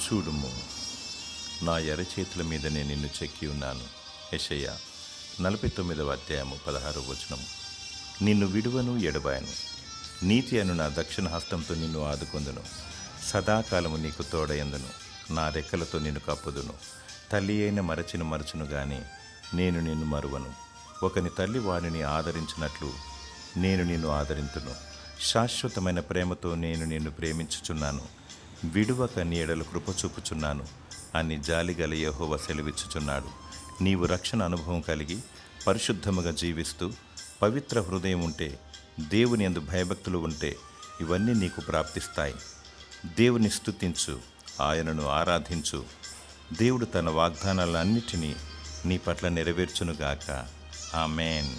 చూడుము, నా ఎర్రచేతుల మీదనే నిన్ను చెక్కి ఉన్నాను. యెషయా 49వ అధ్యాయము 16వ వచనం. నిన్ను విడువను ఎడబాయను, నీతి అను నా దక్షిణ హస్తంతో నిన్ను ఆదుకొందును. సదాకాలము నీకు తోడయందును, నా రెక్కలతో నిన్ను కప్పుదును. తల్లి అయిన మరచును గాని నేను నిన్ను మరువను. ఒకని తల్లి వానిని ఆదరించినట్లు నేను నిన్ను ఆదరింతును. శాశ్వతమైన ప్రేమతో నేను నిన్ను ప్రేమించుచున్నాను, విడువక నీ ఎడల కృప చూపుచున్నాను అని జాలిగల యెహోవా సెలవిచ్చుచున్నాడు. నీవు రక్షణ అనుభవం కలిగి పరిశుద్ధముగా జీవిస్తూ పవిత్ర హృదయం ఉంటే, దేవుని యందు భయభక్తులు ఉంటే ఇవన్నీ నీకు ప్రాప్తిస్తాయి. దేవుని స్తుతించు, ఆయనను ఆరాధించు. దేవుడు తన వాగ్దానాలన్నిటినీ నీ పట్ల నెరవేర్చునుగాక. ఆమేన్.